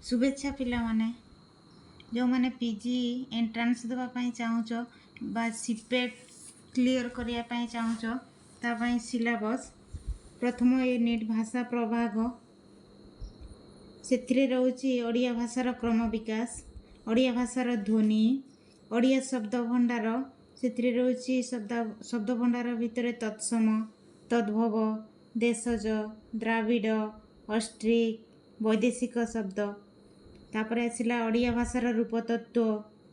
शुभेच्छा पिला माने जो माने पीजी एंट्रांस देवा पई चाहूच बा सीपेट क्लियर करिया पई चाहूच ता पई सिलेबस प्रथम यूनिट भाषा प्रभाग सेथिरे रहउची ओडिया भाषार क्रम विकास ओडिया भाषार ध्वनि ओडिया शब्द भंडार सेथिरे रहउची शब्द भंडार भितरे तत्सम तद्भव देशज द्राविड ऑस्ट्रिक वैदेशिक शब्द तापर आसिला ओडिया भाषार रूपतत्व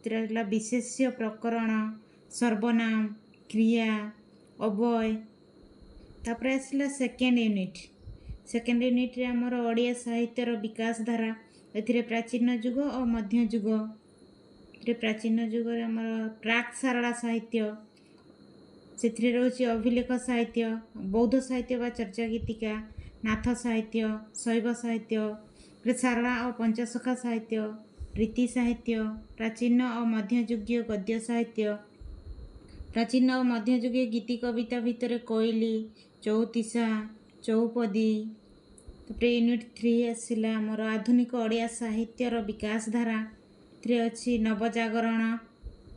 तिरला विशेष्य प्रकरण सर्वनाम क्रिया अव्यय तापर आसिला सेकेंड यूनिट रे हमर ओडिया साहित्यर विकास धारा एथिरे प्राचीन युग और मध्य युग रे प्राचीन युग रे हमर प्राक सारला साहित्य सेथिरे रहउची अभिलेख साहित्य बौद्ध साहित्य बा चर्चा गीतिका नाथ साहित्य शैव साहित्य सारला और पंचसखा साहित्य रीति साहित्य प्राचीन और मध्ययुगीय गद्य साहित्य प्राचीन और मध्ययुगीय गीति कविता भितर कोइली चौतीसा चौपदी तापर यूनिट 3 आसिला मोर आधुनिक ओडिया साहित्यर विकास धारा रे अछि नवजागरण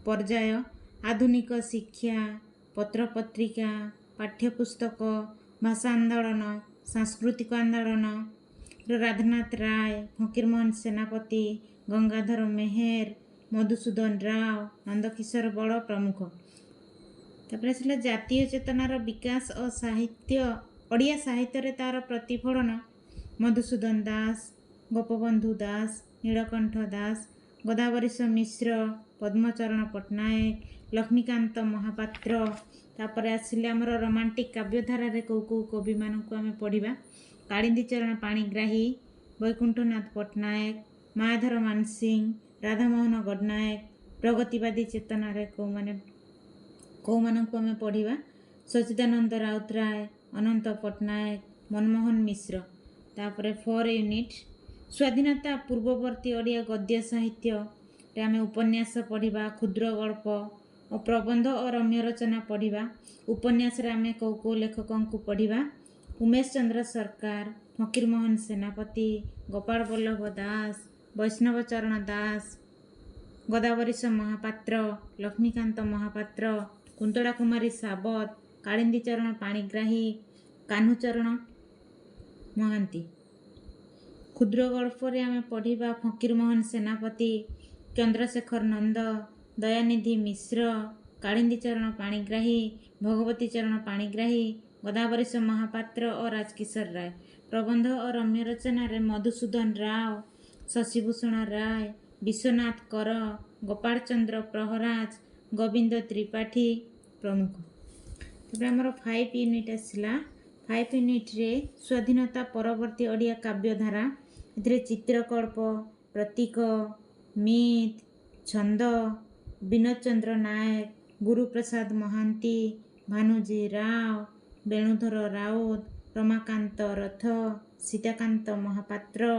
पर्याय आधुनिक शिक्षा पत्र पत्रिका पाठ्यपुस्तक भाषा आंदोलन सांस्कृतिक आंदोलन राधानाथ राय फकीरमोहन सेनापति गंगाधर मेहेर मधुसूदन राव नंदकिशोर बड़ प्रमुख तापर आसिला जातीय चेतनार विकास और साहित्य ओडिया साहित्य रे तार प्रतिफलन मधुसूदन दास गोपबंधु दास नीलकंठ दास गोदावरीश मिश्र पद्मचरण पट्टनायक लक्ष्मीकांत महापात्र तापर आसिले आमर रोमांटिक काव्यधारा रे कौ कवि मानकु आमे पढ़िबा कालिंदी चरण पाणिग्राही वैकुंठनाथ पट्टनायक मायाधर मानसिंह राधामोहन गडनायक प्रगतिवादी चेतना रे कौ मानकु आमे पढ़िबा सच्चिदानंद राउतराय अनंत पट्टनायक मनमोहन मिश्र तापर 4 यूनिट स्वाधीनता पूर्ववर्ती ओडिया गद्य साहित्य रे आमे उपन्यास पढ़िबा क्षुद्र गल्प और प्रबंध और रम्य रचना पढ़िबा उपन्यास रे आमे कौ लेखकों को पढ़िबा उमेश चंद्र सरकार फकीरमोहन सेनापति गोपाल बल्लभ दास वैष्णव चरण दास गोदावरीश महापात्र लक्ष्मीकांत महापात्र कुंतला कुमारी साबत कालिंदी चरण पाणिग्राही कान्हूचरण महांती क्षुद्र गल्प रे आमे पढ़िबा फकीरमोहन सेनापति चंद्रशेखर नंद दयानिधि मिश्र कालिंदी चरण पाणिग्राही भगवती चरण पाणिग्राही गोदावरीश महापात्र और राजकिशोर राय प्रबंध और रम्य रचना रे मधुसूदन राव शशिभूषण राय विश्वनाथ कर गोपाल चंद्र प्रहराज गोविंद त्रिपाठी प्रमुख तबे हमर 5 यूनिट आसिला 5 यूनिट रे स्वाधीनता परवर्ती ओडिया काव्यधारा एथिरे चित्रकल्प प्रतीक मित छंद विनोद चंद्र नायक गुरुप्रसाद महांती भानुजी राव वेणुधर राउत रमाकांत रथ सीताकांत महापात्र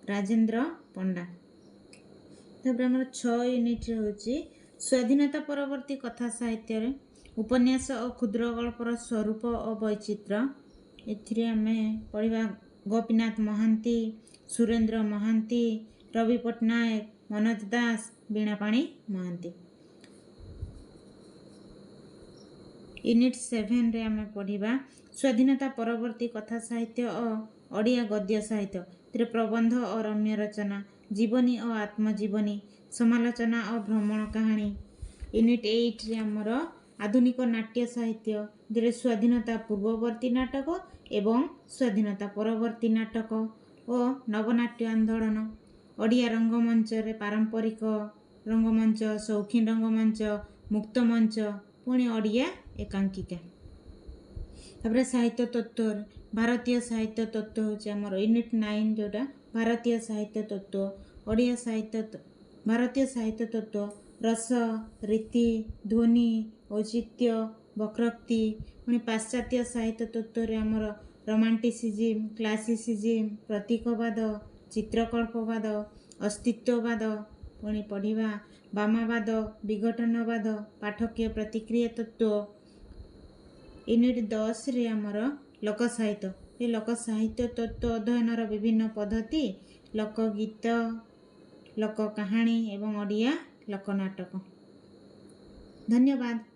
राजेंद्र पंडा तबे हमर 6 यूनिट होची स्वाधीनता परवर्ती कथा साहित्य रे उपन्यास और क्षुद्र गल्पर स्वरूप और वैचित्र एथिरे आमे पढ़िबा गोपीनाथ महांती सुरेंद्र महांती रवि पट्टनायक मनोज दास बीणापाणी महांती यूनिट 7 रे आमे पढ़िबा स्वाधीनता परवर्ती कथा साहित्य और ओडिया गद्य साहित्य तिरे प्रबंध और रम्य रचना जीवनी और आत्मजीवनी समालोचना और भ्रमण कहानी यूनिट 8 रे हमर आधुनिक नाट्य साहित्य तिरे स्वाधीनता पूर्ववर्ती नाटक एवं स्वाधीनता परवर्ती नाटक और नवनाट्य आंदोलन ओडिया रंगमंच रे पारंपरिक रंगमंच शौखीन रंगमंच मुक्त मंच पुणी ओडिया एकांकिका तापर साहित्य तत्व भारतीय साहित्य तत्व होचे हमर यूनिट 9 जोटा भारतीय साहित्य तत्व ओडिया साहित्य भारतीय साहित्य तत्व रस रीति ध्वनि औचित्य वक्रोक्ति पुणी पाश्चात्य साहित्य तत्व रे हमर रोमांटिसिज्म क्लासिसिज्म प्रतीकवाद चित्रकल्पवाद अस्तित्ववाद पुणी पढ़िबा वामवाद विघटनवाद पाठकीय प्रतिक्रिया तत्व यूनिट 10 रे हमर लोक साहित्य ये लोक साहित्य तत्व अध्ययन विभिन्न पद्धति ଲୋକଗୀତ, ଲୋକ କାହାଣୀ ଏବଂ ଓଡ଼ିଆ ଲୋକନାଟକ। ଧନ୍ୟବାଦ।